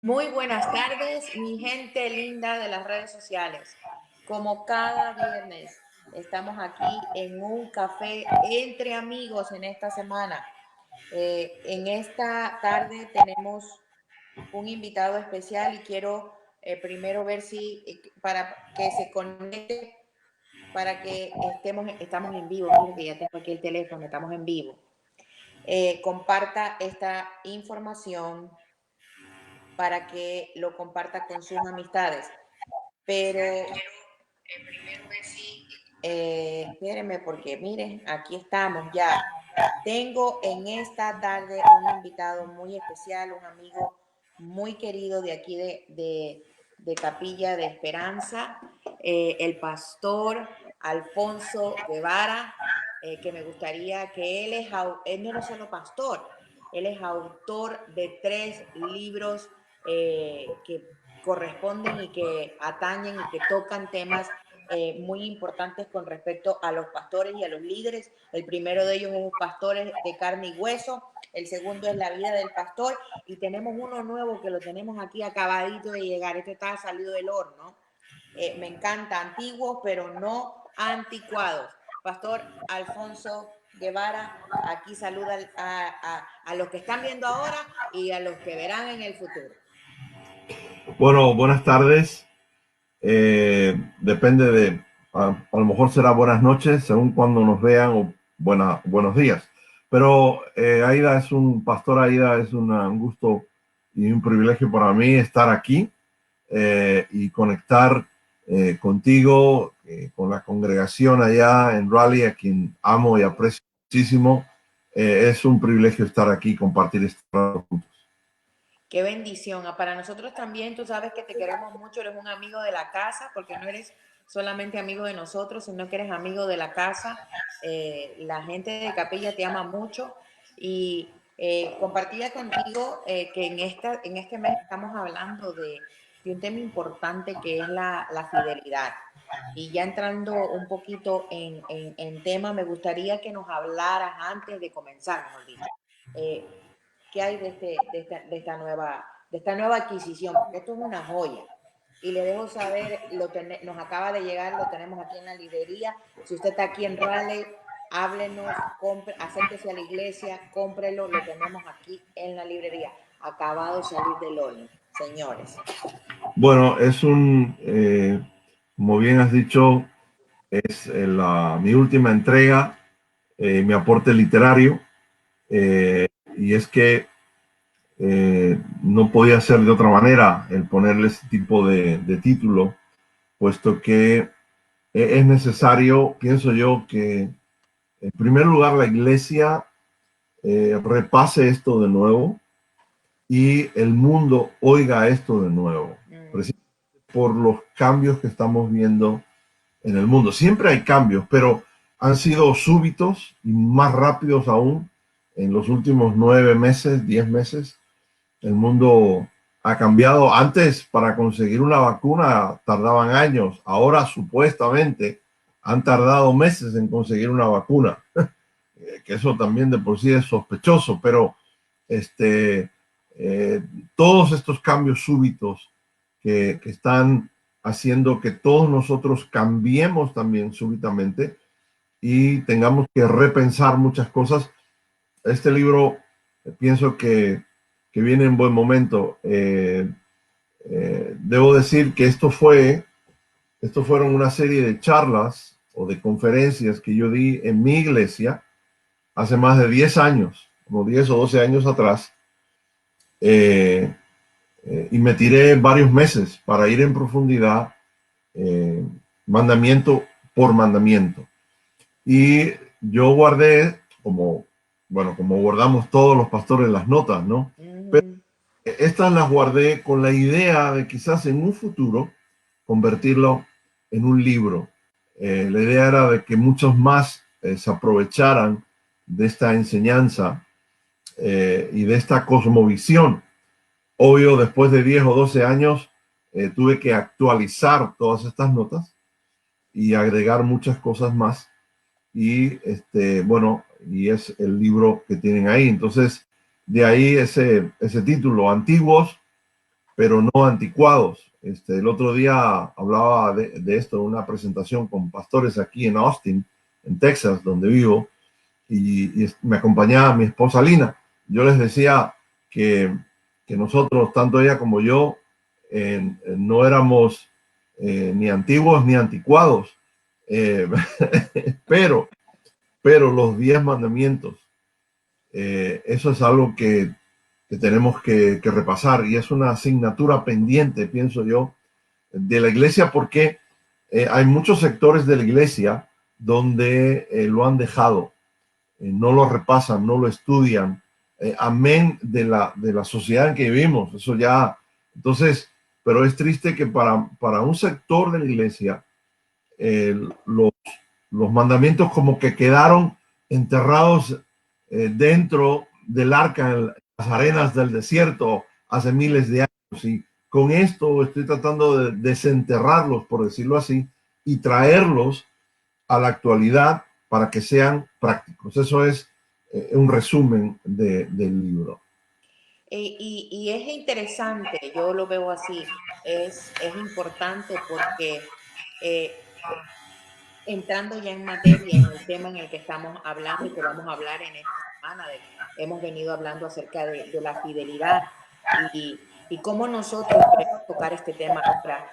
Muy buenas tardes, mi gente linda de las redes sociales. Como cada viernes, estamos aquí en un café entre amigos en esta semana. En esta tarde tenemos un invitado especial y quiero primero ver si para que se conecte, para que estamos en vivo. Miren que ya tengo aquí el teléfono, estamos en vivo. Comparta esta información para que lo comparta con sus amistades. Pero primero ver si, espérenme porque miren, aquí estamos ya. Tengo en esta tarde un invitado muy especial, un amigo muy querido de aquí de Capilla de Esperanza, el pastor Alfonso Guevara, que me gustaría que él no es solo pastor, él es autor de 3 libros que corresponden y que atañen y que tocan temas muy importantes con respecto a los pastores y a los líderes. El primero de ellos es Pastores de Carne y Hueso, el segundo es La Vida del Pastor, y tenemos uno nuevo que lo tenemos aquí acabadito de llegar. Este está salido del horno. Me encanta, antiguos pero no anticuados. Pastor Alfonso Guevara, aquí saluda a los que están viendo ahora y a los que verán en el futuro. Bueno, buenas tardes. Depende de, a lo mejor será buenas noches, según cuando nos vean, o buenos días. Pero Aida es Pastor Aida, es un gusto y un privilegio para mí estar aquí y conectar contigo, con la congregación allá en Raleigh, a quien amo y aprecio muchísimo. Es un privilegio estar aquí y compartir este rato juntos. Qué bendición. Para nosotros también, tú sabes que te queremos mucho, eres un amigo de la casa, porque no eres solamente amigo de nosotros, sino que eres amigo de la casa. La gente de Capilla te ama mucho y compartía contigo que en este mes estamos hablando de un tema importante que es la fidelidad. Y ya entrando un poquito en tema, me gustaría que nos hablaras antes de comenzar, mejor dicho. Eh, ¿Qué hay de esta nueva adquisición? Porque esto es una joya. Y le dejo saber, nos acaba de llegar, lo tenemos aquí en la librería. Si usted está aquí en Raleigh, háblenos, acérquese a la iglesia, cómprelo, lo tenemos aquí en la librería. Acabado de salir del horno, señores. Bueno, como bien has dicho, es mi última entrega, mi aporte literario, y es que no podía ser de otra manera el ponerle ese tipo de título, puesto que es necesario, pienso yo, que en primer lugar la iglesia repase esto de nuevo y el mundo oiga esto de nuevo, Mm. precisamente por los cambios que estamos viendo en el mundo. Siempre hay cambios, pero han sido súbitos y más rápidos aún en los últimos 9 meses, 10 meses. El mundo ha cambiado. Antes, para conseguir una vacuna tardaban años. Ahora, supuestamente, han tardado meses en conseguir una vacuna. Que eso también de por sí es sospechoso, pero este, eh, todos estos cambios súbitos que están haciendo que todos nosotros cambiemos también súbitamente y tengamos que repensar muchas cosas. Este libro pienso que viene en buen momento. Debo decir que esto fueron una serie de charlas o de conferencias que yo di en mi iglesia hace más de 10 años, como 10 o 12 años atrás, eh, y me tiré varios meses para ir en profundidad, eh, mandamiento por mandamiento. Y yo guardé, como guardamos todos los pastores las notas, ¿no? Pero Mm. estas las guardé con la idea de quizás en un futuro convertirlo en un libro. La idea era de que muchos más se aprovecharan de esta enseñanza y de esta cosmovisión. Obvio, después de 10 o 12 años, tuve que actualizar todas estas notas y agregar muchas cosas más. Y bueno, y es el libro que tienen ahí. Entonces, de ahí ese título, Antiguos, pero no anticuados. El otro día hablaba de esto en una presentación con pastores aquí en Austin, en Texas, donde vivo, y me acompañaba mi esposa Lina. Yo les decía que nosotros, tanto ella como yo, no éramos ni antiguos ni anticuados, eh, pero, pero los 10 mandamientos, eso es algo que tenemos que repasar, y es una asignatura pendiente, pienso yo, de la iglesia, porque hay muchos sectores de la iglesia donde lo han dejado, no lo repasan, no lo estudian, amén de la sociedad en que vivimos, eso ya, entonces, pero es triste que para un sector de la iglesia, eh, los, los mandamientos como que quedaron enterrados dentro del arca en las arenas del desierto hace miles de años, y con esto estoy tratando de desenterrarlos, por decirlo así, y traerlos a la actualidad para que sean prácticos. Eso es un resumen del libro. Y es interesante, yo lo veo así, es importante porque entrando ya en materia, en el tema en el que estamos hablando y que vamos a hablar en esta semana, hemos venido hablando acerca de la fidelidad y cómo nosotros queremos tocar este tema ahora,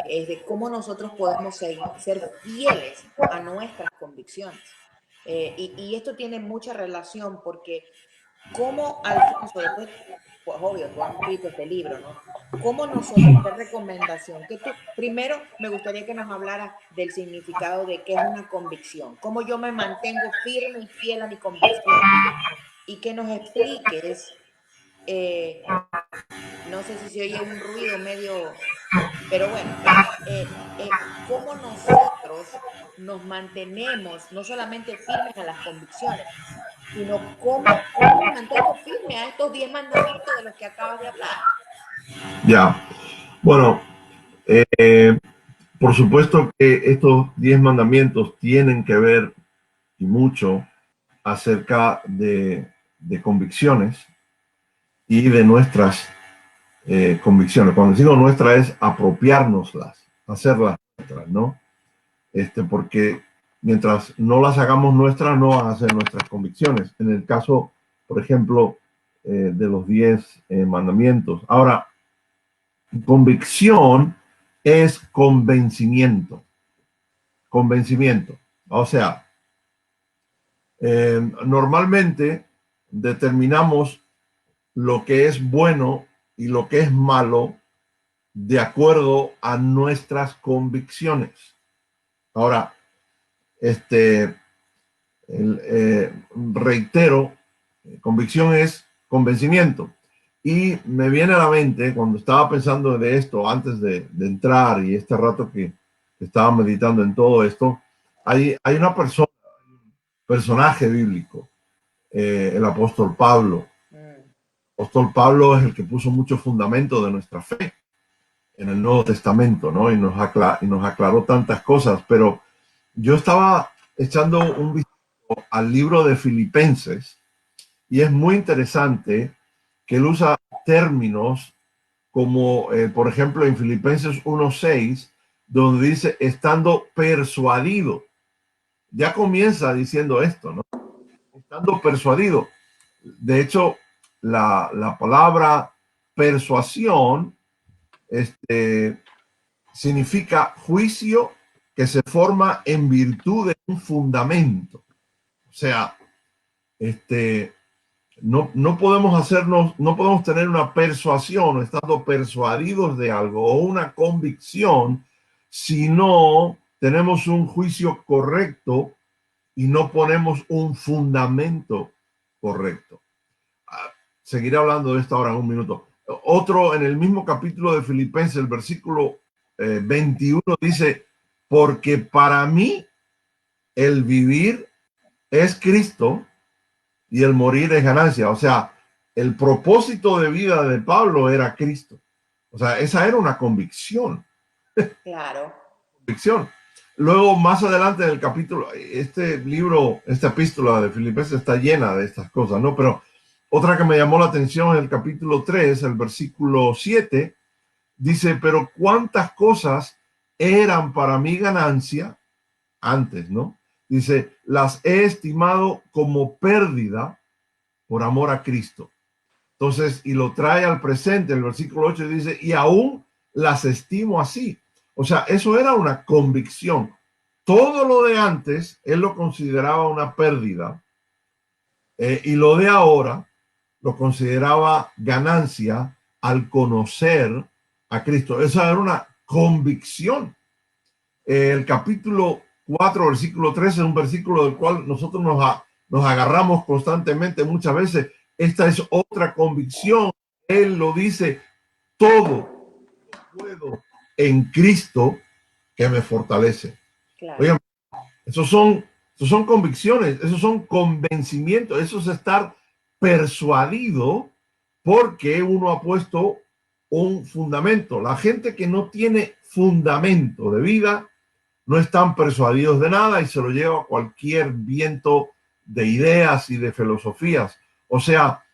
es de cómo nosotros podemos ser fieles a nuestras convicciones. Y esto tiene mucha relación porque cómo, Alfonso, después, pues obvio, tú has escrito este libro, ¿no? ¿Cómo nosotros, qué recomendación? Que tú, primero, me gustaría que nos hablaras del significado de qué es una convicción, cómo yo me mantengo firme y fiel a mi convicción, y que nos expliques, eh, no sé si se oye un ruido medio, pero bueno, cómo nosotros nos mantenemos no solamente firmes a las convicciones, sino cómo me mantengo firme a estos 10 mandamientos de los que acabas de hablar. Ya, bueno, eh, por supuesto que estos 10 mandamientos tienen que ver y mucho acerca de convicciones y de nuestras convicciones. Cuando digo nuestra es apropiárnoslas, hacerlas nuestras, ¿no? Porque mientras no las hagamos nuestras, no van a ser nuestras convicciones. En el caso, por ejemplo, de los 10 mandamientos. Ahora, convicción es convencimiento. Convencimiento. O sea, normalmente determinamos lo que es bueno y lo que es malo de acuerdo a nuestras convicciones. Ahora, reitero, convicción es convencimiento. Y me viene a la mente, cuando estaba pensando de esto antes de entrar, y este rato que estaba meditando en todo esto, hay una persona, un personaje bíblico, el apóstol Pablo. El apóstol Pablo es el que puso mucho fundamento de nuestra fe en el Nuevo Testamento, ¿no? Y nos aclaró tantas cosas, pero yo estaba echando un vistazo al libro de Filipenses, y es muy interesante que él usa términos como, por ejemplo, en Filipenses 1:6, donde dice, estando persuadido. Ya comienza diciendo esto, ¿no? Estando persuadido. De hecho, la palabra persuasión significa juicio que se forma en virtud de un fundamento. O sea, no podemos tener una persuasión, estando persuadidos de algo, o una convicción, si no tenemos un juicio correcto y no ponemos un fundamento correcto. Seguiré hablando de esto ahora en un minuto. Otro, en el mismo capítulo de Filipenses, el versículo 21 dice, porque para mí el vivir es Cristo y el morir es ganancia. O sea, el propósito de vida de Pablo era Cristo. O sea, esa era una convicción. Claro. Convicción. Luego, más adelante en el capítulo, este libro, esta epístola de Filipenses está llena de estas cosas, ¿no? Pero otra que me llamó la atención es el capítulo 3, el versículo 7, dice, pero cuántas cosas eran para mi ganancia antes, ¿no? Dice, las he estimado como pérdida por amor a Cristo. Entonces, y lo trae al presente, el versículo 8 dice, y aún las estimo así. O sea, eso era una convicción. Todo lo de antes, él lo consideraba una pérdida, y lo de ahora lo consideraba ganancia al conocer a Cristo. Esa era una convicción. El capítulo 4, versículo 13, es un versículo del cual nosotros nos agarramos constantemente muchas veces. Esta es otra convicción. Él lo dice, todo puedo en Cristo que me fortalece. Claro. Oigan, esos son convicciones, esos son convencimientos, eso es estar persuadido porque uno ha puesto un fundamento. La gente que no tiene fundamento de vida no están persuadidos de nada y se lo lleva cualquier viento de ideas y de filosofías. O sea,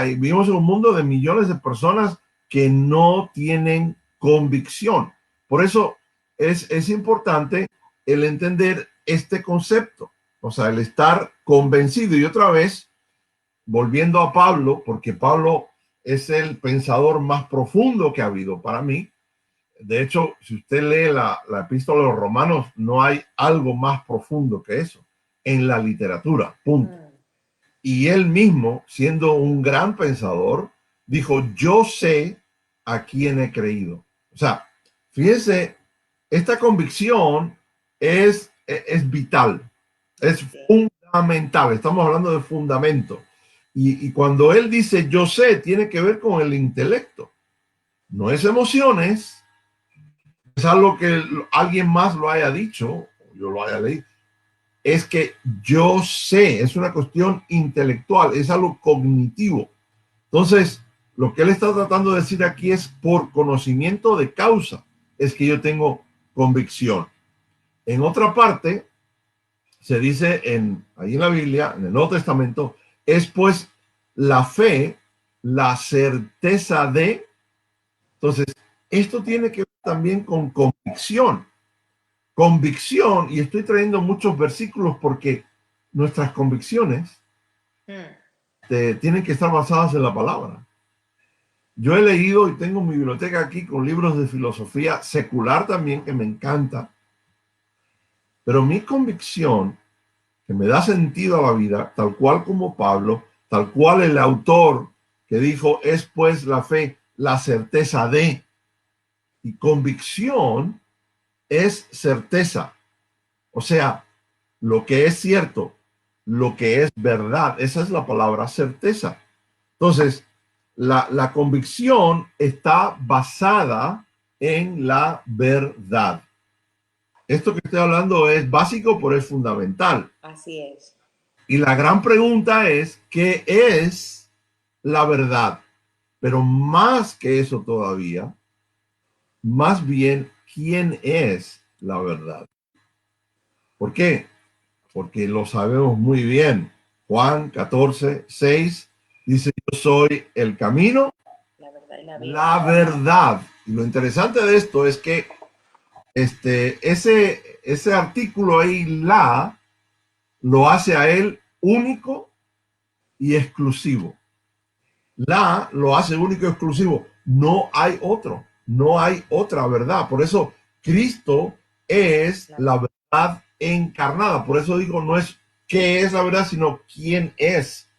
vivimos en un mundo de millones de personas que no tienen convicción. Por eso es importante el entender este concepto, o sea, el estar convencido. Y otra vez, volviendo a Pablo, porque Pablo es el pensador más profundo que ha habido para mí. De hecho, si usted lee la epístola de los Romanos, no hay algo más profundo que eso en la literatura, punto. Y él mismo, siendo un gran pensador, dijo, yo sé a quién he creído. O sea, fíjense, esta convicción es vital, es fundamental. Estamos hablando de fundamento. Y cuando él dice yo sé, tiene que ver con el intelecto. No es emociones, es algo que alguien más lo haya dicho, yo lo haya leído. Es que yo sé, es una cuestión intelectual, es algo cognitivo. Entonces, lo que él está tratando de decir aquí es por conocimiento de causa, es que yo tengo convicción. En otra parte, se dice ahí en la Biblia, en el Nuevo Testamento, es pues la fe, la certeza de. Entonces, esto tiene que ver también con convicción. Convicción, y estoy trayendo muchos versículos porque nuestras convicciones tienen que estar basadas en la palabra. Yo he leído y tengo mi biblioteca aquí con libros de filosofía secular también que me encanta, pero mi convicción que me da sentido a la vida, tal cual como Pablo, tal cual el autor que dijo, es pues la fe, la certeza de, y convicción es certeza. O sea, lo que es cierto, lo que es verdad, esa es la palabra certeza. Entonces, la convicción está basada en la verdad. Esto que estoy hablando es básico, pero es fundamental. Así es. Y la gran pregunta es, ¿qué es la verdad? Pero más que eso todavía, más bien, ¿quién es la verdad? ¿Por qué? Porque lo sabemos muy bien. Juan 14:6 dice, yo soy el camino, La verdad y la vida. la verdad. Y lo interesante de esto es que ese artículo ahí, lo hace a él único y exclusivo. Lo hace único y exclusivo. No hay otro, no hay otra verdad. Por eso Cristo es la verdad encarnada. Por eso digo, no es qué es la verdad, sino quién es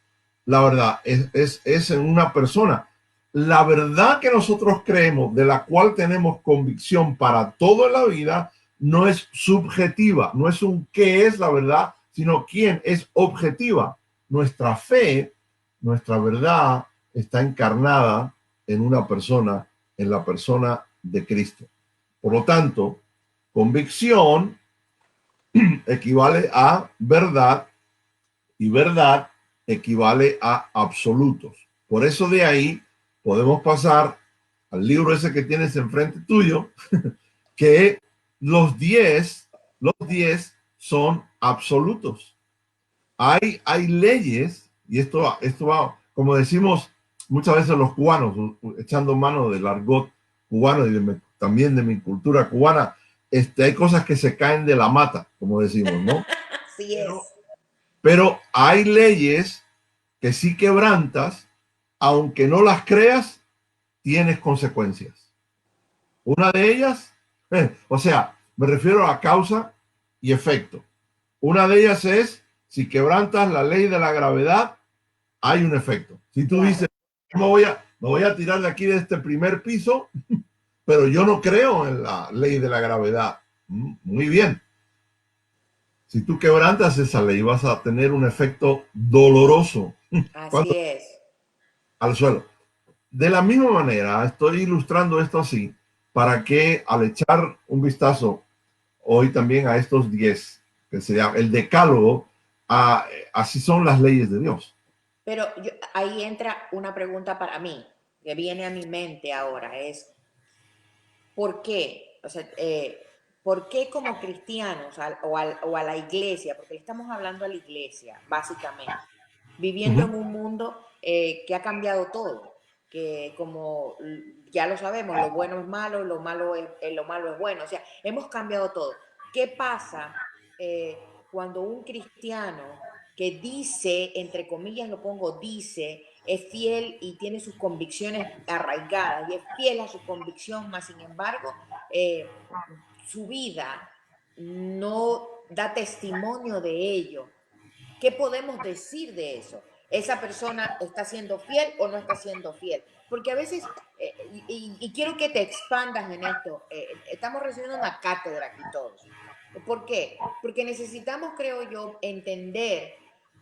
la verdad. Es en una persona. La verdad que nosotros creemos, de la cual tenemos convicción para toda la vida, no es subjetiva, no es un qué es la verdad, sino quién es objetiva. Nuestra fe, nuestra verdad está encarnada en una persona, en la persona de Cristo. Por lo tanto, convicción equivale a verdad y verdad equivale a absolutos. Por eso de ahí podemos pasar al libro ese que tienes enfrente tuyo, que los 10 son absolutos. Hay leyes, y esto va, como decimos muchas veces los cubanos, echando mano del argot, cubano y también de mi cultura cubana, hay cosas que se caen de la mata, como decimos, ¿no? Así Pero, es. pero hay leyes que si quebrantas, aunque no las creas, tienes consecuencias. Una de ellas, o sea, me refiero a causa y efecto. Una de ellas es, si quebrantas la ley de la gravedad, hay un efecto. Si tú Claro. dices, me voy a tirar de aquí de este primer piso, pero yo no creo en la ley de la gravedad. Muy bien. Si tú quebrantas esa ley, vas a tener un efecto doloroso Así cuando es. al suelo. De la misma manera, estoy ilustrando esto así para que al echar un vistazo hoy también a estos 10, que se llama el decálogo, así son las leyes de Dios. Pero ahí entra una pregunta para mí, que viene a mi mente ahora, es ¿por qué? O sea, ¿por qué como cristianos o a la iglesia? Porque le estamos hablando a la iglesia, básicamente, Uh viviendo -huh. en un mundo que ha cambiado todo, que como ya lo sabemos, lo bueno es malo, lo malo es bueno, o sea, hemos cambiado todo. ¿Qué pasa cuando un cristiano que dice, entre comillas lo pongo, dice, es fiel y tiene sus convicciones arraigadas y es fiel a su convicción, más sin embargo, su vida no da testimonio de ello? ¿Qué podemos decir de eso? ¿Esa persona está siendo fiel o no está siendo fiel? Porque a veces, y quiero que te expandas en esto, estamos recibiendo una cátedra aquí todos. ¿Por qué? Porque necesitamos, creo yo, entender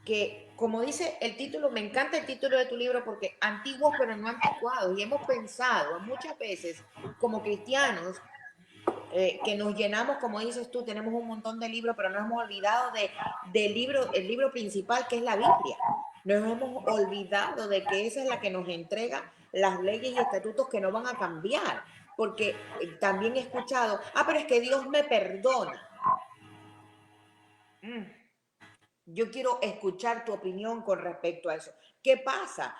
que, como dice el título, me encanta el título de tu libro porque antiguos pero no anticuados. Y hemos pensado muchas veces como cristianos que nos llenamos, como dices tú, tenemos un montón de libros, pero nos hemos olvidado del libro, el libro principal que es la Biblia. Nos hemos olvidado de que esa es la que nos entrega las leyes y estatutos que no van a cambiar. Porque también he escuchado, pero es que Dios me perdona. Mm. Yo quiero escuchar tu opinión con respecto a eso. ¿Qué pasa?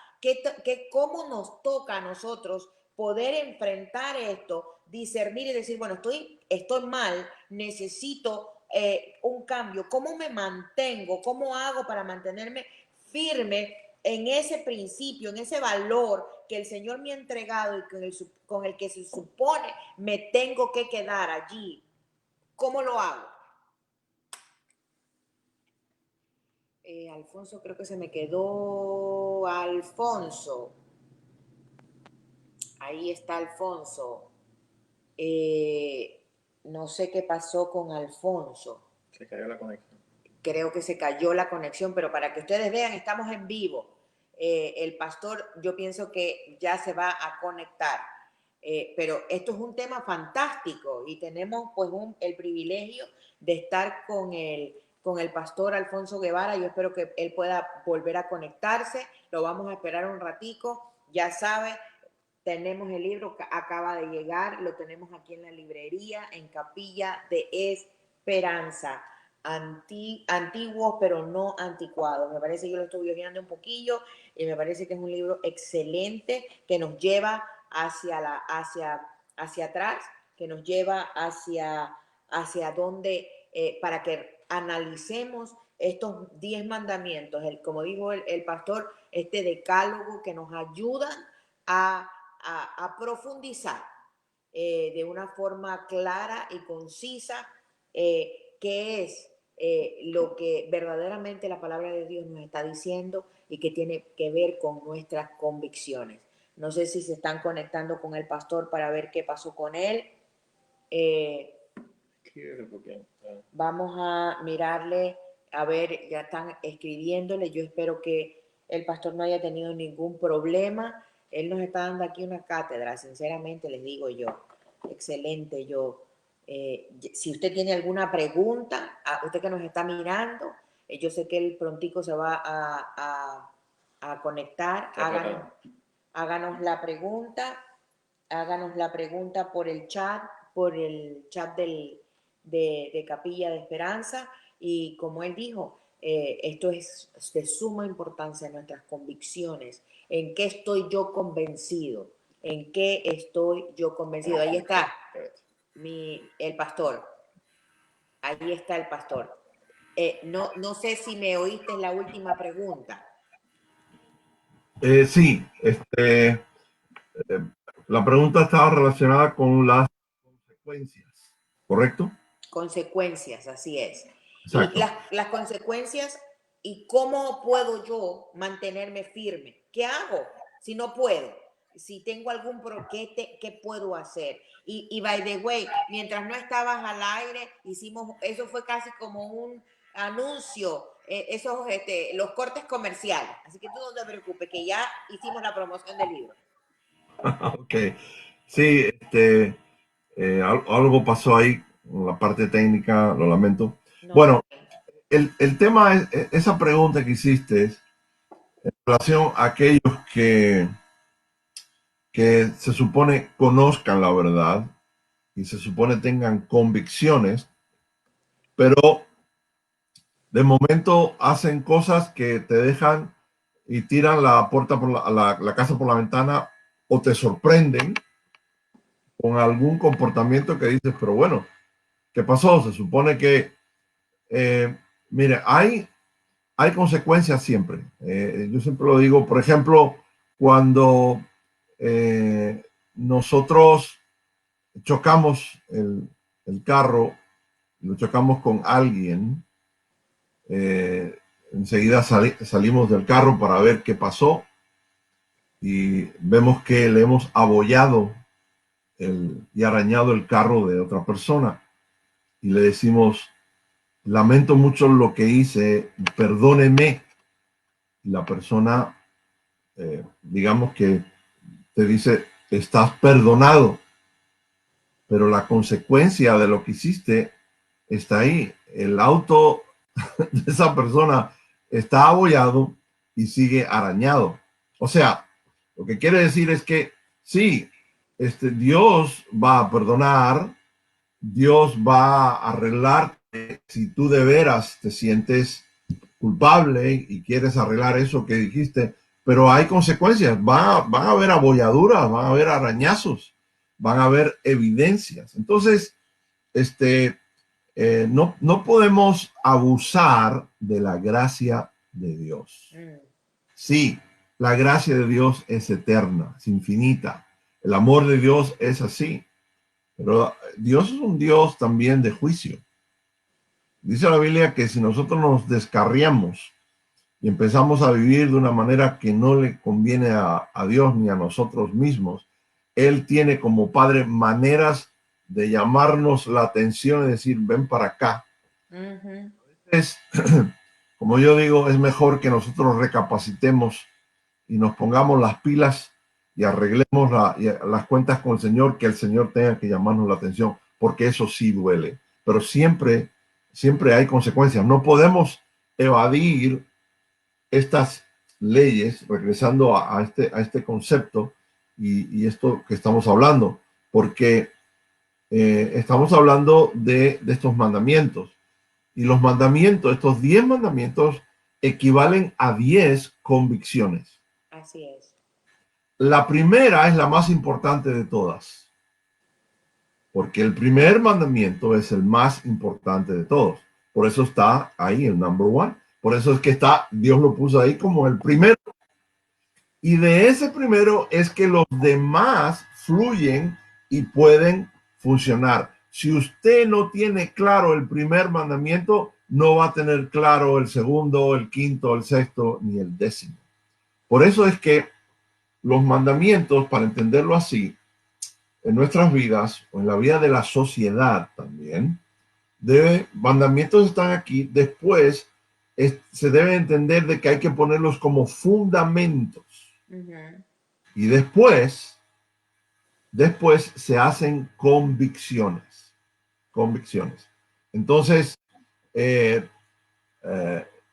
¿Cómo nos toca a nosotros poder enfrentar esto, discernir y decir, bueno, estoy mal, necesito un cambio? ¿Cómo me mantengo? ¿Cómo hago para mantenerme firme en ese principio, en ese valor que el Señor me ha entregado y con el que se supone me tengo que quedar allí? ¿Cómo lo hago? Alfonso, creo que se me quedó Alfonso. Ahí está Alfonso. Eh, no sé qué pasó con Alfonso. Se cayó la conexión. Creo que se cayó la conexión, pero para que ustedes vean, estamos en vivo. El pastor, yo pienso que ya se va a conectar. Pero esto es un tema fantástico y tenemos pues el privilegio de estar con el pastor Alfonso Guevara. Yo espero que él pueda volver a conectarse. Lo vamos a esperar un ratico. Ya sabe, tenemos el libro que acaba de llegar, lo tenemos aquí en la librería, en Capilla de Esperanza. Antiguos pero no anticuados. Me parece que yo lo estoy viendo un poquillo y me parece que es un libro excelente que nos lleva hacia atrás, que nos lleva hacia donde, para que analicemos estos 10 mandamientos, como dijo el pastor, este decálogo que nos ayudan a profundizar de una forma clara y concisa qué es lo que verdaderamente la palabra de Dios nos está diciendo y que tiene que ver con nuestras convicciones. No sé si se están conectando con el pastor para ver qué pasó con él. Vamos a mirarle, a ver, ya están escribiéndole. Yo espero que el pastor no haya tenido ningún problema. Él nos está dando aquí una cátedra, sinceramente les digo yo. Excelente, yo. Si usted tiene alguna pregunta, usted que nos está mirando, yo sé que él prontico se va a conectar. Háganos la pregunta por el chat de Capilla de Esperanza. Y como él dijo, esto es de suma importancia en nuestras convicciones. ¿En qué estoy yo convencido? ¿En qué estoy yo convencido? Ahí está el pastor. Ahí está el pastor. No sé si me oíste la última pregunta. Sí, la pregunta estaba relacionada con las consecuencias, ¿correcto? Consecuencias, así es. Y Exacto. las consecuencias y cómo puedo yo mantenerme firme. ¿Qué hago si no puedo? Si tengo algún ¿qué puedo hacer? Y by the way, mientras no estabas al aire, eso fue casi como un anuncio, los cortes comerciales. Así que tú no te preocupes, que ya hicimos la promoción del libro. Ok. Sí, algo pasó ahí en la parte técnica, lo lamento. No, está Bueno, bien. el tema es, esa pregunta que hiciste es en relación a aquellos que se supone conozcan la verdad y se supone tengan convicciones, pero de momento hacen cosas que te dejan y tiran la puerta por la casa por la ventana o te sorprenden con algún comportamiento que dices, pero bueno, ¿qué pasó? Se supone que, eh, mire, hay consecuencias siempre. Yo siempre lo digo, por ejemplo, cuando nosotros chocamos el carro, lo chocamos con alguien, enseguida salimos del carro para ver qué pasó y vemos que le hemos abollado y arañado el carro de otra persona y le decimos, lamento mucho lo que hice, perdóneme. Y la persona, digamos que te dice, estás perdonado, pero la consecuencia de lo que hiciste está ahí. El auto de esa persona está abollado y sigue arañado. O sea, lo que quiere decir es que sí, Dios va a perdonar, Dios va a arreglar si tú de veras te sientes culpable y quieres arreglar eso que dijiste, pero hay consecuencias, van a haber abolladuras, van a haber arañazos, van a haber evidencias. Entonces, no podemos abusar de la gracia de Dios. Mm. Sí, la gracia de Dios es eterna, es infinita. El amor de Dios es así, pero Dios es un Dios también de juicio. Dice la Biblia que si nosotros nos descarriamos y empezamos a vivir de una manera que no le conviene a Dios ni a nosotros mismos, Él tiene como Padre maneras de llamarnos la atención y decir, ven para acá. Uh-huh. Es, como yo digo, es mejor que nosotros recapacitemos y nos pongamos las pilas y arreglemos las cuentas con el Señor, que el Señor tenga que llamarnos la atención, porque eso sí duele. Pero siempre hay consecuencias. No podemos evadir estas leyes, regresando a este concepto y esto que estamos hablando, porque estamos hablando de estos mandamientos. Y los mandamientos, estos 10 mandamientos, equivalen a 10 convicciones. Así es. La primera es la más importante de todas, porque el primer mandamiento es el más importante de todos. Por eso está ahí el number one. Por eso es que Dios lo puso ahí como el primero. Y de ese primero es que los demás fluyen y pueden funcionar. Si usted no tiene claro el primer mandamiento, no va a tener claro el segundo, el quinto, el sexto, ni el décimo. Por eso es que los mandamientos, para entenderlo así, en nuestras vidas o en la vida de la sociedad también, mandamientos están aquí. Después se debe entender de que hay que ponerlos como fundamentos. Uh-huh. Y después se hacen convicciones. Convicciones. Entonces, eh,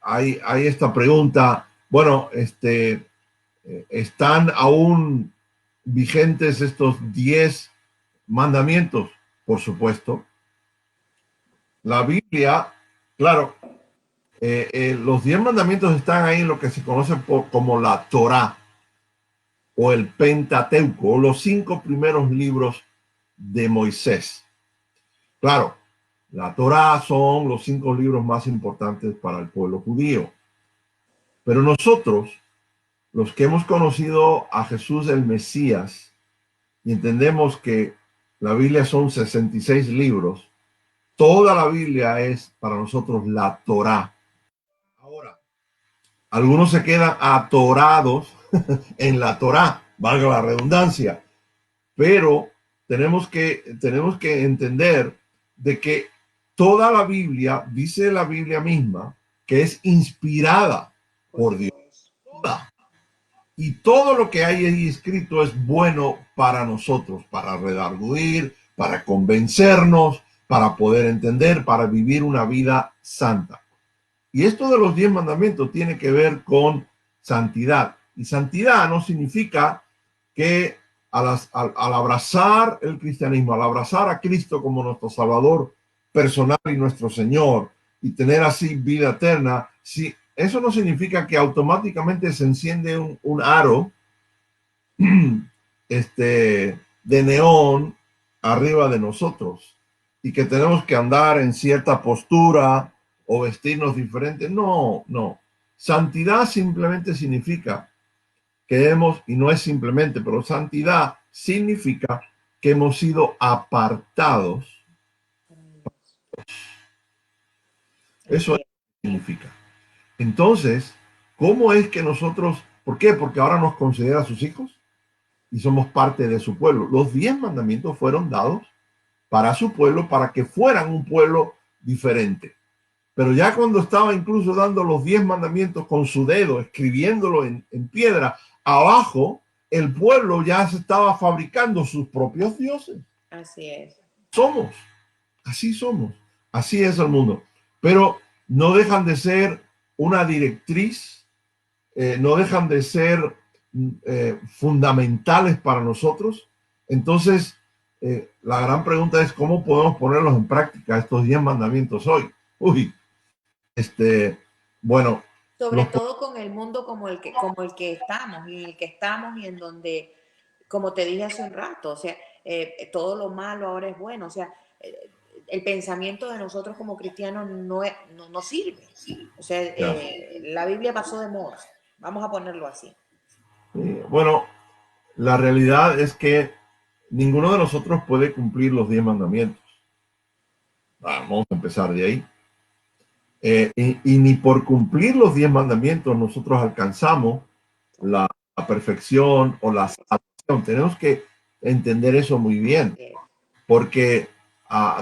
hay esta pregunta, bueno, ¿están aún vigentes estos 10 mandamientos? Por supuesto. La Biblia, claro, los 10 mandamientos están ahí en lo que se conoce como la Torá. o el Pentateuco, o los 5 primeros libros de Moisés. Claro, la Torá son los 5 libros más importantes para el pueblo judío. Pero nosotros, los que hemos conocido a Jesús el Mesías, y entendemos que la Biblia son 66 libros, toda la Biblia es para nosotros la Torá. Ahora, algunos se quedan atorados en la Torá, valga la redundancia, pero tenemos que entender de que toda la Biblia, dice la Biblia misma, que es inspirada por Dios. Toda. Y todo lo que hay ahí escrito es bueno para nosotros, para redarguir, para convencernos, para poder entender, para vivir una vida santa. Y esto de los 10 mandamientos tiene que ver con santidad. Y santidad no significa que al abrazar el cristianismo, al abrazar a Cristo como nuestro Salvador personal y nuestro Señor, y tener así vida eterna, si, eso no significa que automáticamente se enciende un aro de neón arriba de nosotros y que tenemos que andar en cierta postura o vestirnos diferente. No, no. Santidad simplemente significa que y no es simplemente, pero santidad significa que hemos sido apartados. Eso significa. Entonces, ¿cómo es que nosotros, por qué? Porque ahora nos considera sus hijos y somos parte de su pueblo. Los 10 mandamientos fueron dados para su pueblo, para que fueran un pueblo diferente. Pero ya cuando estaba incluso dando los 10 mandamientos con su dedo, escribiéndolo en piedra, abajo el pueblo ya se estaba fabricando sus propios dioses. Así es. Somos, así es el mundo. Pero no dejan de ser una directriz, no dejan de ser fundamentales para nosotros. Entonces, la gran pregunta es cómo podemos ponerlos en práctica estos 10 mandamientos hoy. Bueno. Sobre todo con el mundo como el que estamos, y en el que estamos y en donde, como te dije hace un rato, o sea, todo lo malo ahora es bueno, o sea, el pensamiento de nosotros como cristianos no sirve. O sea, la Biblia pasó de moda, vamos a ponerlo así. Bueno, la realidad es que ninguno de nosotros puede cumplir los 10 mandamientos. Vamos a empezar de ahí. Y ni por cumplir los 10 mandamientos nosotros alcanzamos la perfección o la salvación. Tenemos que entender eso muy bien, porque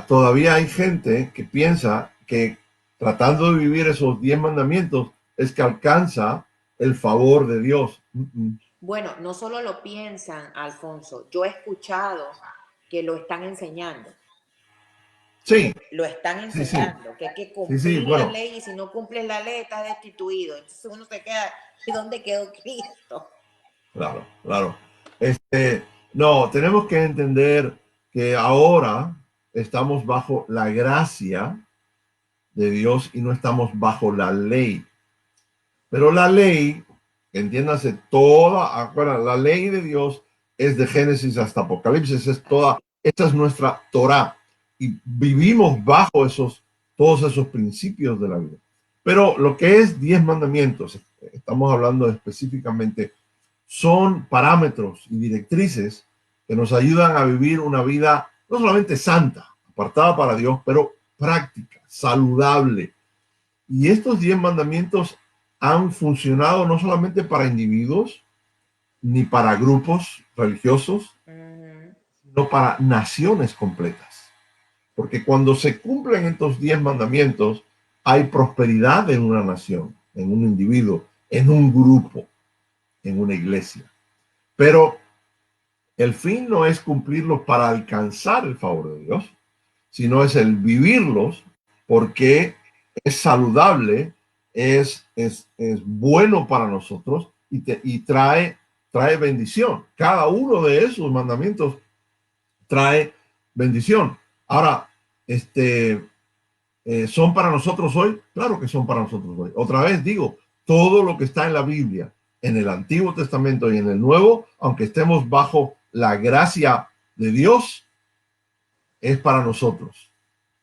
todavía hay gente que piensa que tratando de vivir esos 10 mandamientos es que alcanza el favor de Dios. Bueno, no solo lo piensan, Alfonso, yo he escuchado que lo están enseñando. Sí. Lo están enseñando, que hay que cumplir la ley, y si no cumples la ley estás destituido. Entonces uno se queda, ¿y dónde quedó Cristo? Claro, claro. No, tenemos que entender que ahora estamos bajo la gracia de Dios y no estamos bajo la ley. Pero la ley, entiéndase, la ley de Dios es de Génesis hasta Apocalipsis, esta es nuestra Torá. Y vivimos bajo todos esos principios de la vida. Pero lo que es 10 mandamientos, estamos hablando específicamente, son parámetros y directrices que nos ayudan a vivir una vida no solamente santa, apartada para Dios, pero práctica, saludable. Y estos 10 mandamientos han funcionado no solamente para individuos, ni para grupos religiosos, sino para naciones completas. Porque cuando se cumplen estos 10 mandamientos, hay prosperidad en una nación, en un individuo, en un grupo, en una iglesia. Pero el fin no es cumplirlos para alcanzar el favor de Dios, sino es el vivirlos porque es saludable, es bueno para nosotros y trae bendición. Cada uno de esos mandamientos trae bendición. Ahora, ¿son para nosotros hoy? Claro que son para nosotros hoy. Otra vez digo, todo lo que está en la Biblia en el Antiguo Testamento y en el Nuevo, aunque estemos bajo la gracia de Dios, es para nosotros.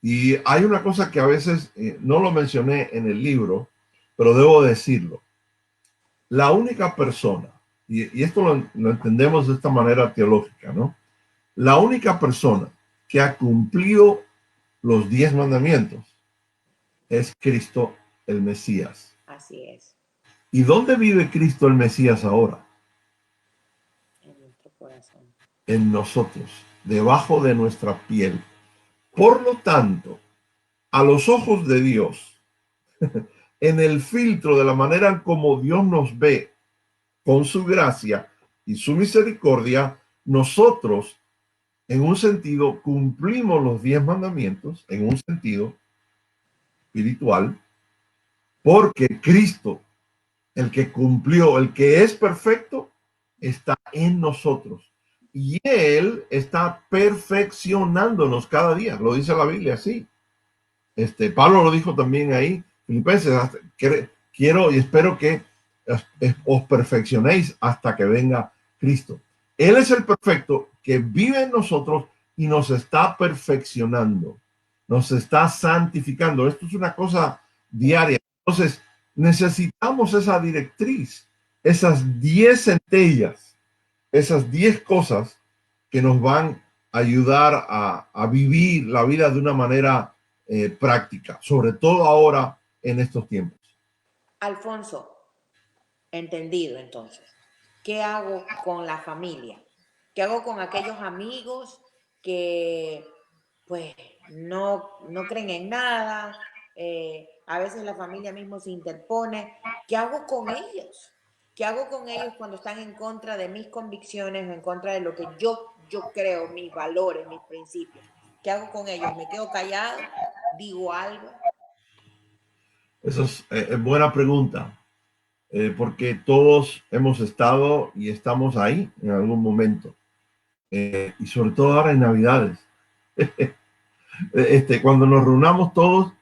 Y hay una cosa que a veces no lo mencioné en el libro, pero debo decirlo. La única persona, y esto lo entendemos de esta manera teológica, ¿no? La única persona que ha cumplido los 10 mandamientos es Cristo el Mesías. Así es. ¿Y dónde vive Cristo el Mesías ahora? En nuestro corazón. En nosotros, debajo de nuestra piel. Por lo tanto, a los ojos de Dios, en el filtro de la manera en como Dios nos ve, con su gracia y su misericordia, nosotros, en un sentido, cumplimos los 10 mandamientos, en un sentido espiritual, porque Cristo, el que cumplió, el que es perfecto, está en nosotros. Y Él está perfeccionándonos cada día. Lo dice la Biblia así. Pablo lo dijo también ahí, Filipenses, quiero y espero que os perfeccionéis hasta que venga Cristo. Él es el perfecto que vive en nosotros y nos está perfeccionando, nos está santificando. Esto es una cosa diaria. Entonces, necesitamos esa directriz, esas 10 centellas, esas 10 cosas que nos van a ayudar a vivir la vida de una manera práctica, sobre todo ahora en estos tiempos. Alfonso, entendido entonces. ¿Qué hago con la familia? ¿Qué hago con aquellos amigos que pues no creen en nada? A veces la familia mismo se interpone. ¿Qué hago con ellos? ¿Qué hago con ellos cuando están en contra de mis convicciones o en contra de lo que yo creo, mis valores, mis principios? ¿Qué hago con ellos? ¿Me quedo callado? ¿Digo algo? Eso es buena pregunta, porque todos hemos estado y estamos ahí en algún momento, y sobre todo ahora en Navidades. Cuando nos reunamos todos,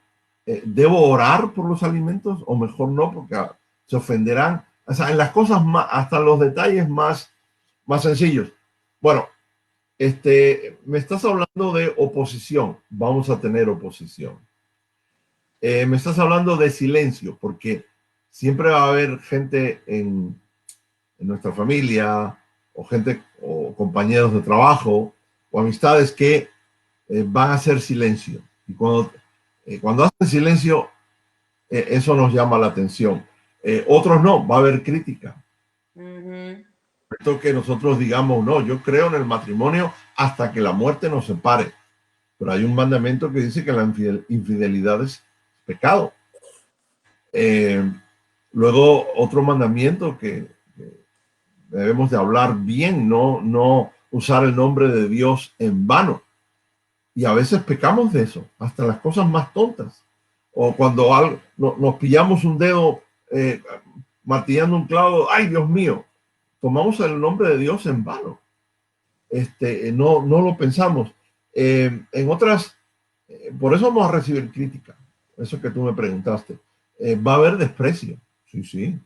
¿debo orar por los alimentos o mejor no? Porque se ofenderán. O sea, en las cosas más, hasta los detalles más sencillos. Bueno, me estás hablando de oposición. Vamos a tener oposición. Me estás hablando de silencio, porque siempre va a haber gente en nuestra familia, o gente, o compañeros de trabajo, o amistades que van a hacer silencio. Y cuando hacen silencio, eso nos llama la atención. Otros no, va a haber crítica. Ujú. Esto que nosotros digamos, no, yo creo en el matrimonio hasta que la muerte nos separe. Pero hay un mandamiento que dice que la infidelidad es pecado. Eh, Luego, otro mandamiento que debemos de hablar bien, no usar el nombre de Dios en vano. Y a veces pecamos de eso, hasta las cosas más tontas. O cuando nos pillamos un dedo martillando un clavo, ¡ay, Dios mío! Tomamos el nombre de Dios en vano. No lo pensamos. En otras, por eso vamos a recibir crítica. Eso que tú me preguntaste. Va a haber desprecio. Sí, sí,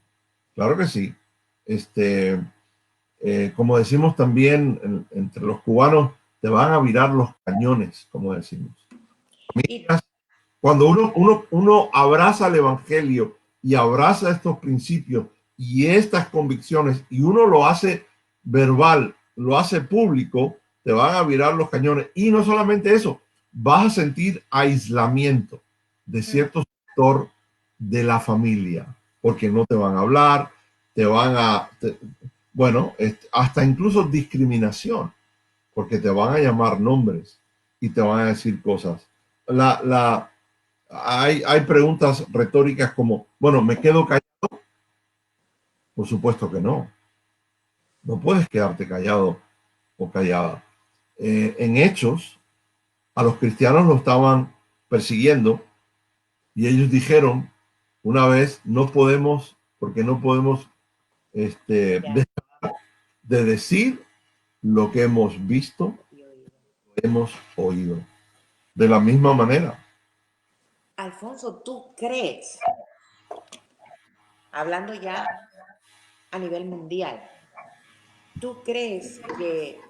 claro que sí. Como decimos también entre los cubanos, te van a virar los cañones, como decimos. Y Cuando uno abraza el Evangelio y abraza estos principios y estas convicciones y uno lo hace verbal, lo hace público, te van a virar los cañones. Y no solamente eso, vas a sentir aislamiento de cierto sector de la familia, porque no te van a hablar, te van a, bueno, hasta incluso discriminación, porque te van a llamar nombres y te van a decir cosas. Hay preguntas retóricas como, bueno, ¿me quedo callado? Por supuesto que no. No puedes quedarte callado o callada. En Hechos, a los cristianos lo estaban persiguiendo y ellos dijeron una vez, no podemos, porque no podemos ya, de decir lo que hemos visto, y oído. hemos oído. De la misma manera. Alfonso, ¿tú crees, hablando ya a nivel mundial. ¿Tú crees que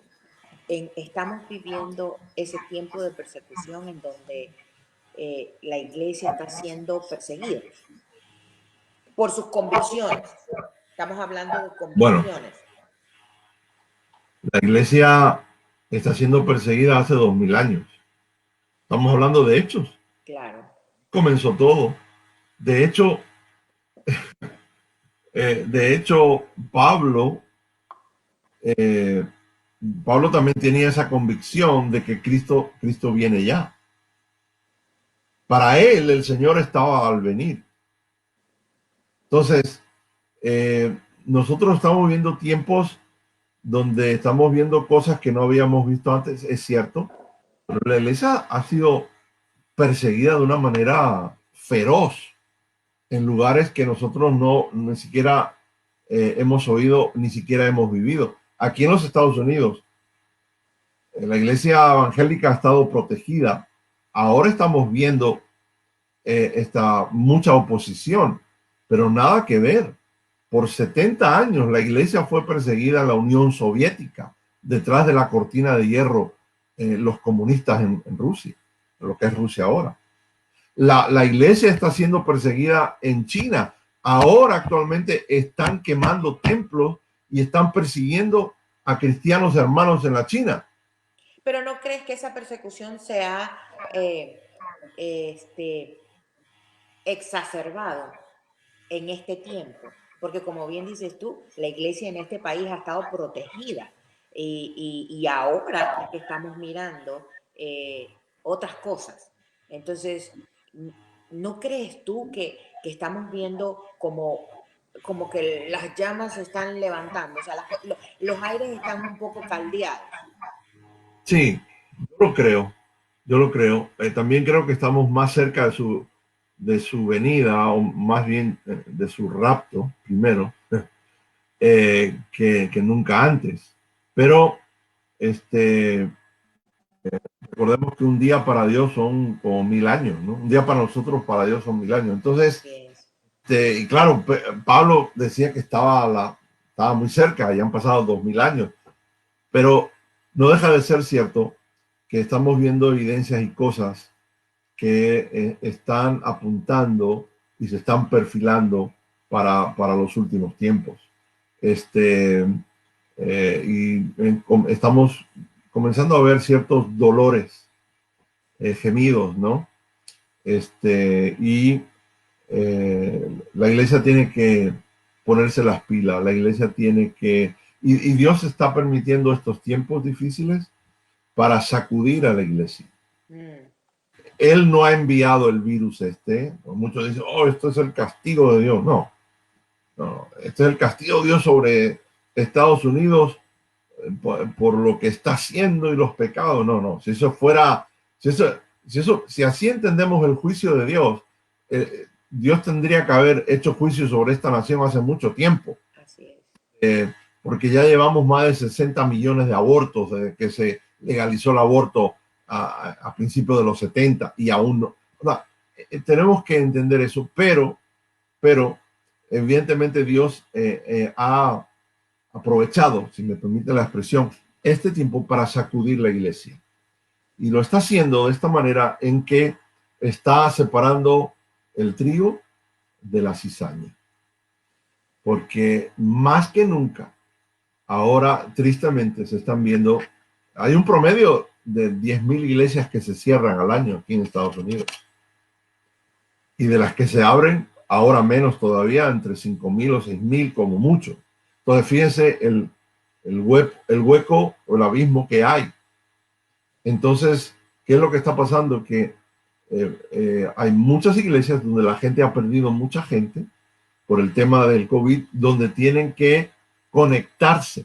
estamos viviendo ese tiempo de persecución en donde la iglesia está siendo perseguida por sus convicciones? Estamos hablando de Bueno, convicciones. la iglesia está siendo perseguida hace 2000 años. Estamos hablando de hechos. Claro. Comenzó todo. De hecho, Pablo, eh, Pablo también tenía esa convicción de que Cristo viene ya. Para él, el Señor estaba al venir. Entonces, nosotros estamos viendo tiempos donde estamos viendo cosas que no habíamos visto antes, es cierto, pero la iglesia ha sido perseguida de una manera feroz en lugares que nosotros ni siquiera hemos oído, ni siquiera hemos vivido. Aquí en los Estados Unidos, la iglesia evangélica ha estado protegida. Ahora estamos viendo mucha oposición, pero nada que ver. Por 70 años la iglesia fue perseguida en la Unión Soviética, detrás de la cortina de hierro, los comunistas en Rusia, lo que es Rusia ahora. La iglesia está siendo perseguida en China. Ahora actualmente están quemando templos y están persiguiendo a cristianos hermanos en la China. Pero ¿no crees que esa persecución se ha exacerbado en este tiempo? Porque como bien dices tú, la iglesia en este país ha estado protegida y ahora es que estamos mirando otras cosas. Entonces, ¿no crees tú que estamos viendo como que las llamas se están levantando? O sea, los aires están un poco caldeados. Sí, yo lo creo. Yo lo creo. También creo que estamos más cerca de su venida, o más bien de su rapto, primero, que nunca antes. Pero recordemos que un día para Dios son como 1000 años, ¿no? Un día para nosotros, para Dios son 1000 años. Entonces, y claro, Pablo decía que estaba muy cerca, ya han pasado 2000 años, pero no deja de ser cierto que estamos viendo evidencias y cosas que están apuntando y se están perfilando para los últimos tiempos. Estamos comenzando a ver ciertos dolores, gemidos, ¿no? Y la iglesia tiene que ponerse las pilas, la iglesia tiene que... Y Dios está permitiendo estos tiempos difíciles para sacudir a la iglesia. Él no ha enviado el virus Muchos dicen, oh, esto es el castigo de Dios. No, este es el castigo de Dios sobre Estados Unidos por lo que está haciendo y los pecados. No. Si eso fuera, si así entendemos el juicio de Dios, Dios tendría que haber hecho juicio sobre esta nación hace mucho tiempo. Así es. Porque ya llevamos más de 60 millones de abortos desde que se legalizó el aborto a principios de los 70 y aún no. O sea, tenemos que entender eso, pero evidentemente Dios ha aprovechado, si me permite la expresión, este tiempo para sacudir la iglesia. Y lo está haciendo de esta manera en que está separando el trigo de la cizaña. Porque más que nunca, ahora tristemente se están viendo, hay un promedio de 10,000 iglesias que se cierran al año aquí en Estados Unidos. Y de las que se abren, ahora menos todavía, entre 5,000 o 6,000 como mucho. Entonces, fíjense el hueco o el abismo que hay. Entonces, ¿qué es lo que está pasando? Que hay muchas iglesias donde la gente ha perdido mucha gente por el tema del COVID, donde tienen que conectarse.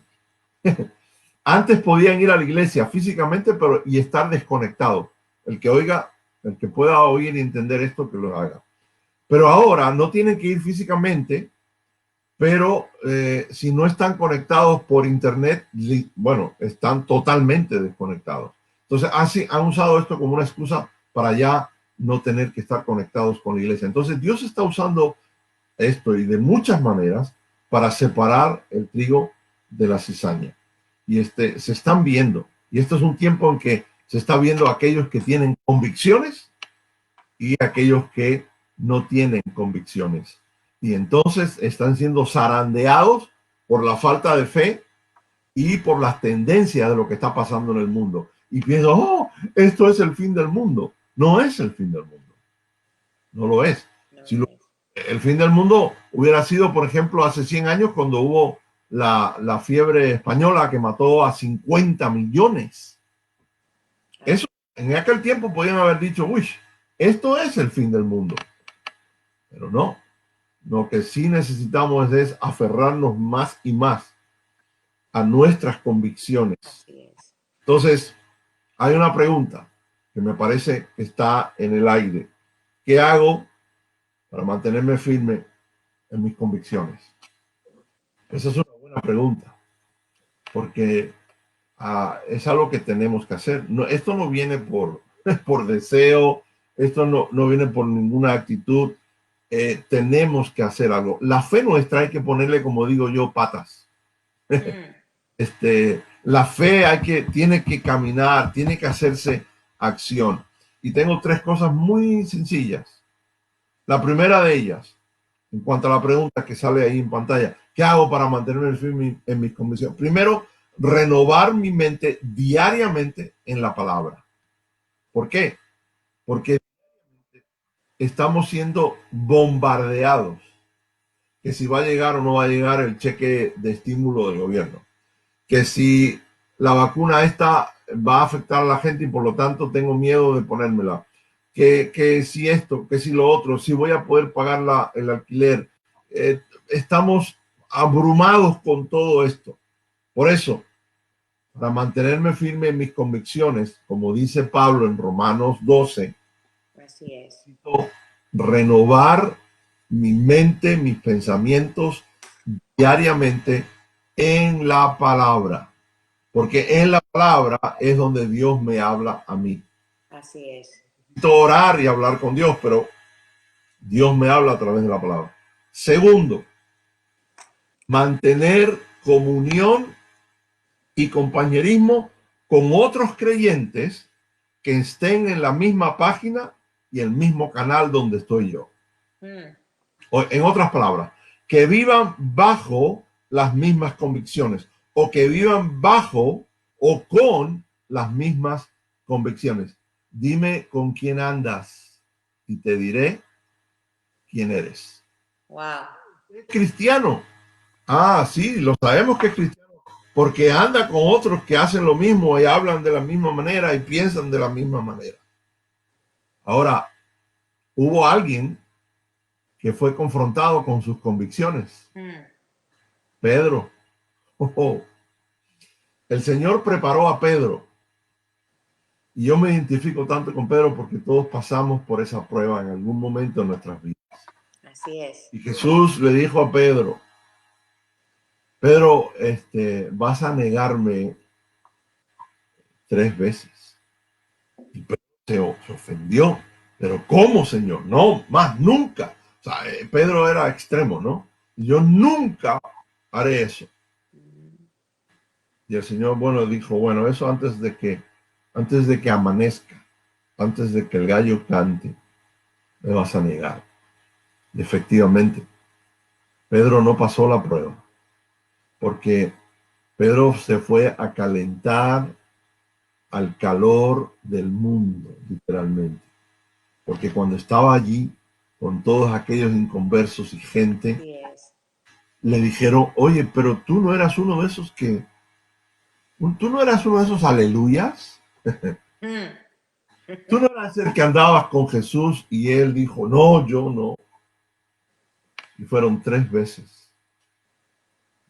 Antes podían ir a la iglesia físicamente, y estar desconectados. El que pueda oír y entender esto, que lo haga. Pero ahora no tienen que ir físicamente, pero si no están conectados por internet, bueno, están totalmente desconectados. Entonces han usado esto como una excusa para ya no tener que estar conectados con la iglesia. Entonces Dios está usando esto y de muchas maneras para separar el trigo de la cizaña. Y se están viendo. Y esto es un tiempo en que se está viendo aquellos que tienen convicciones y aquellos que no tienen convicciones. Y entonces están siendo zarandeados por la falta de fe y por las tendencias de lo que está pasando en el mundo. Y pienso, oh, esto es el fin del mundo. No es el fin del mundo. No lo es. Si el fin del mundo hubiera sido, por ejemplo, hace 100 años cuando hubo la fiebre española que mató a 50 millones. Eso, en aquel tiempo podían haber dicho, uy, esto es el fin del mundo. Pero no. Lo que sí necesitamos es aferrarnos más y más a nuestras convicciones. Entonces, hay una pregunta que me parece que está en el aire. ¿Qué hago para mantenerme firme en mis convicciones? Esa es una buena pregunta, porque es algo que tenemos que hacer. No, esto no viene por deseo, esto no viene por ninguna actitud. Tenemos que hacer algo. La fe nuestra hay que ponerle, como digo yo, patas. La fe tiene que caminar, tiene que hacerse acción. Y tengo 3 cosas muy sencillas. La primera de ellas, en cuanto a la pregunta que sale ahí en pantalla, ¿qué hago para mantenerme firme en mis convicciones? Primero, renovar mi mente diariamente en la palabra. ¿Por qué? Porque estamos siendo bombardeados que si va a llegar o no va a llegar el cheque de estímulo del gobierno, que si la vacuna esta va a afectar a la gente y por lo tanto tengo miedo de ponérmela, que si esto, que si lo otro, si voy a poder pagar el alquiler. Estamos abrumados con todo esto. Por eso, para mantenerme firme en mis convicciones, como dice Pablo en Romanos 12, así es, necesito renovar mi mente, mis pensamientos diariamente en la palabra, porque en la palabra es donde Dios me habla a mí. Así es. Necesito orar y hablar con Dios, pero Dios me habla a través de la palabra. Segundo, mantener comunión y compañerismo con otros creyentes que estén en la misma página y el mismo canal donde estoy yo. O, en otras palabras, que vivan bajo las mismas convicciones o que vivan bajo o con las mismas convicciones. Dime con quién andas y te diré quién eres. Wow. ¿Es cristiano? Ah, sí, lo sabemos que es cristiano porque anda con otros que hacen lo mismo y hablan de la misma manera y piensan de la misma manera. Ahora, hubo alguien que fue confrontado con sus convicciones. Pedro. El Señor preparó a Pedro. Y yo me identifico tanto con Pedro porque todos pasamos por esa prueba en algún momento de nuestras vidas. Así es. Y Jesús le dijo a Pedro, Pedro, vas a negarme 3 veces. Y Pedro se ofendió. Pero ¿cómo, Señor? No, más nunca. O sea, Pedro era extremo, ¿no? Yo nunca haré eso. Y el Señor, bueno, dijo, bueno, eso antes de que amanezca, antes de que el gallo cante, me vas a negar. Y efectivamente, Pedro no pasó la prueba, porque Pedro se fue a calentar al calor del mundo, literalmente. Porque cuando estaba allí, con todos aquellos inconversos y gente, le dijeron, oye, pero tú no eras uno de esos tú no eras uno de esos aleluyas. Tú no eras el que andabas con Jesús y él dijo, no, yo no. Y fueron 3 veces.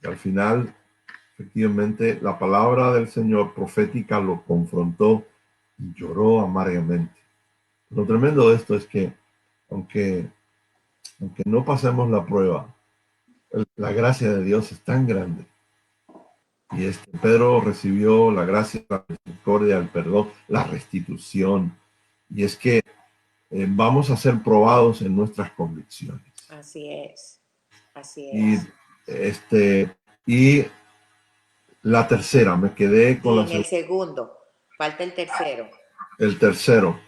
Y al final, efectivamente, la palabra del Señor profética lo confrontó y lloró amargamente. Lo tremendo de esto es que, aunque no pasemos la prueba, la gracia de Dios es tan grande. Y Pedro recibió la gracia, la misericordia, el perdón, la restitución. Y es que vamos a ser probados en nuestras convicciones. Así es. Así Y es. Y la tercera, me quedé con Sí, en el segundo. Falta el tercero. el tercero.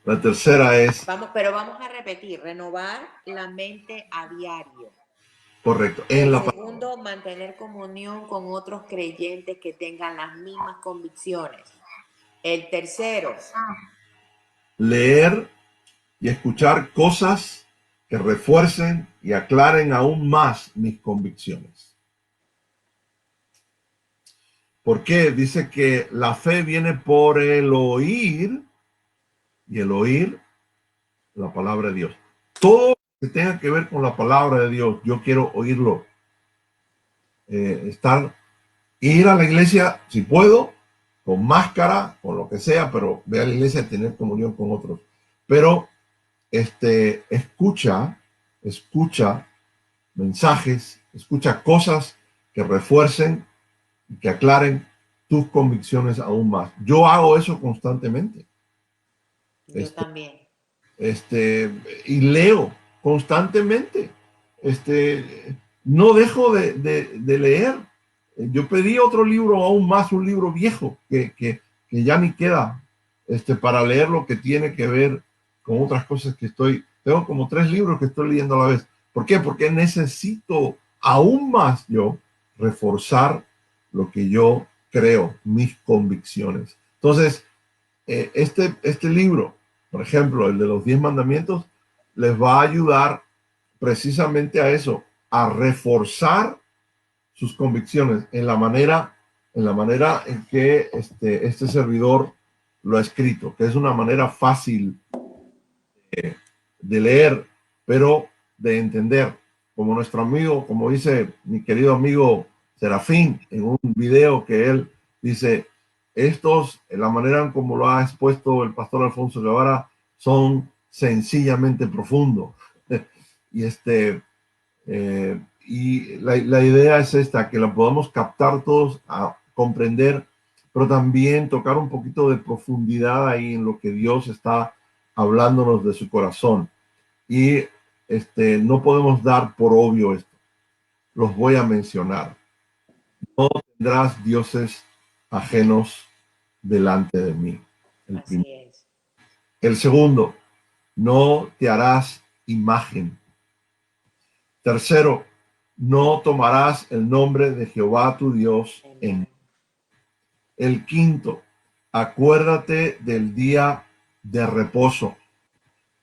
La tercera es, Vamos, pero vamos a repetir, renovar la mente a diario. correcto, en El la segundo, mantener comunión con otros creyentes que tengan las mismas convicciones. El tercero, leer y escuchar cosas que refuercen y aclaren aún más mis convicciones. ¿Por qué? Dice que la fe viene por el oír y el oír la palabra de Dios. Todo que tenga que ver con la palabra de Dios, yo quiero oírlo. Ir a la iglesia, si puedo, con máscara, con lo que sea, pero ve a la iglesia y tener comunión con otros. Pero escucha, escucha mensajes, escucha cosas que refuercen y que aclaren tus convicciones aún más. Yo hago eso constantemente. yo Este, también. y leo constantemente. No dejo de leer. Yo pedí otro libro, aún más un libro viejo que ya ni queda, para leer lo que tiene que ver con otras cosas que tengo como 3 libros que estoy leyendo a la vez. ¿Por qué? Porque necesito aún más yo reforzar lo que yo creo, mis convicciones. Entonces, este libro, por ejemplo, el de los 10 mandamientos, les va a ayudar precisamente a eso, a reforzar sus convicciones en la manera en que este servidor lo ha escrito, que es una manera fácil de leer, pero de entender. Como nuestro amigo, como dice mi querido amigo Serafín en un video que él dice, la manera en como lo ha expuesto el pastor Alfonso Guevara, son sencillamente profundos. y la idea es esta, que la podamos captar todos, a comprender, pero también tocar un poquito de profundidad ahí en lo que Dios está hablándonos de su corazón. Y no podemos dar por obvio esto. Los voy a mencionar. No tendrás dioses ajenos delante de mí. El primero. Así es. El segundo, no te harás imagen. Tercero, no tomarás el nombre de Jehová tu Dios en. Amen. El quinto, acuérdate del día de reposo.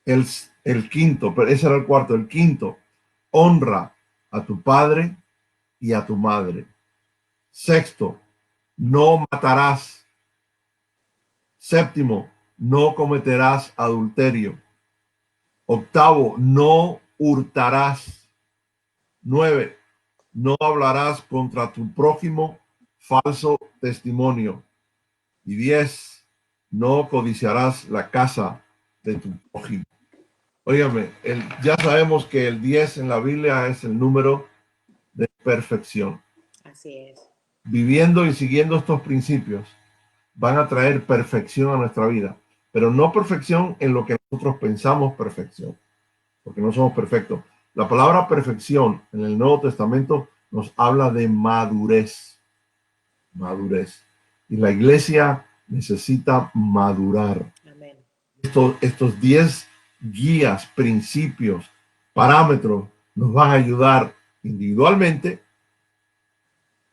El, el quinto, pero ese era el cuarto. El quinto, honra a tu padre y a tu madre. Sexto, no matarás. Séptimo, no cometerás adulterio. Octavo, no hurtarás. 9, no hablarás contra tu prójimo falso testimonio. Y 10, no codiciarás la casa de tu prójimo. Óigame, ya sabemos que el 10 en la Biblia es el número de perfección. Así es. Viviendo y siguiendo estos principios van a traer perfección a nuestra vida, pero no perfección en lo que nosotros pensamos perfección, porque no somos perfectos. La palabra perfección en el Nuevo Testamento nos habla de madurez, madurez. Y la iglesia necesita madurar. Amén. Estos 10 guías, principios, parámetros nos van a ayudar individualmente,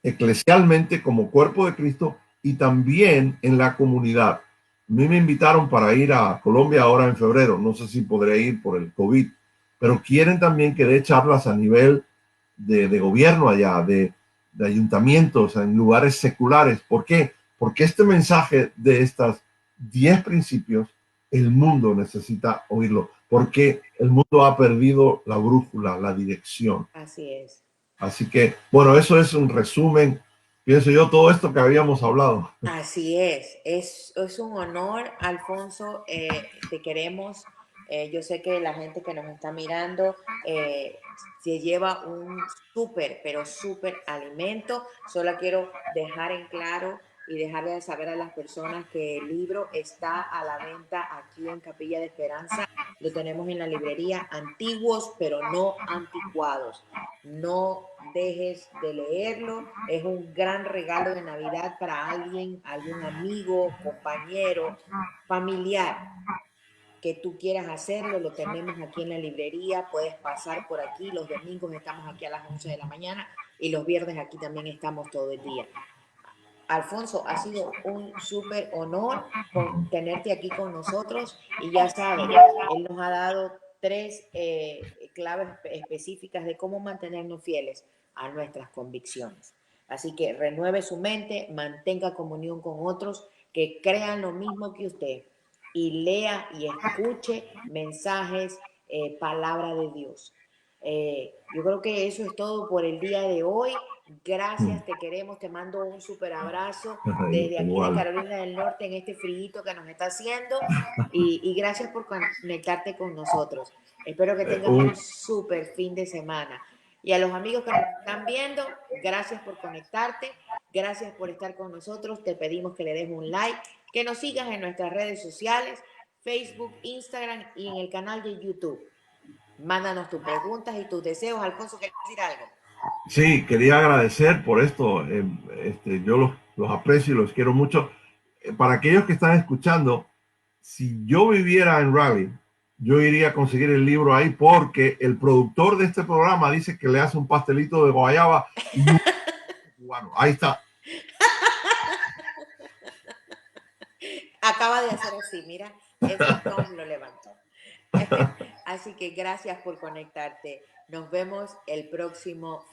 eclesialmente como cuerpo de Cristo y también en la comunidad. A mí me invitaron para ir a Colombia ahora en febrero, no sé si podré ir por el COVID, pero quieren también que dé charlas a nivel de gobierno allá, de ayuntamientos, en lugares seculares. ¿Por qué? Porque este mensaje de estas 10 principios, el mundo necesita oírlo, porque el mundo ha perdido la brújula, la dirección. Así es. Así que, bueno, eso es un resumen, pienso yo, todo esto que habíamos hablado. Así es. Es un honor, Alfonso. Te queremos. Yo sé que la gente que nos está mirando se lleva un súper, pero súper alimento. Solo quiero dejar en claro y dejarle de saber a las personas que el libro está a la venta aquí en Capilla de Esperanza. Lo tenemos en la librería, Antiguos pero no anticuados. No dejes de leerlo. Es un gran regalo de Navidad para alguien, algún amigo, compañero, familiar que tú quieras hacerlo. Lo tenemos aquí en la librería. Puedes pasar por aquí. Los domingos estamos aquí a las 11 de la mañana y los viernes aquí también estamos todo el día. Alfonso, ha sido un súper honor tenerte aquí con nosotros y ya sabes, él nos ha dado tres claves específicas de cómo mantenernos fieles a nuestras convicciones. Así que renueve su mente, mantenga comunión con otros que crean lo mismo que usted y lea y escuche mensajes, palabra de Dios. Yo creo que eso es todo por el día de hoy. Gracias, te queremos, te mando un súper abrazo desde aquí de Igual. Carolina del Norte en este frío que nos está haciendo y gracias por conectarte con nosotros. Espero que tengas un súper fin de semana. Y a los amigos que nos están viendo, gracias por conectarte, gracias por estar con nosotros. Te pedimos que le des un like, que nos sigas en nuestras redes sociales, Facebook, Instagram y en el canal de YouTube. Mándanos tus preguntas y tus deseos. Alfonso, ¿quieres decir algo? Sí, quería agradecer por esto. Yo los aprecio y los quiero mucho. Para aquellos que están escuchando, si yo viviera en Raleigh, yo iría a conseguir el libro ahí porque el productor de este programa dice que le hace un pastelito de guayaba y un cubano. Ahí está. Acaba de hacer así, mira, ese Tom lo levantó. Así que gracias por conectarte. Nos vemos el próximo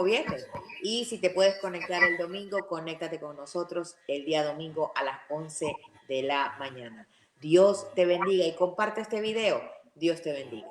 viernes. Y si te puedes conectar el domingo, conéctate con nosotros el día domingo a las 11 de la mañana. Dios te bendiga y comparte este video. Dios te bendiga.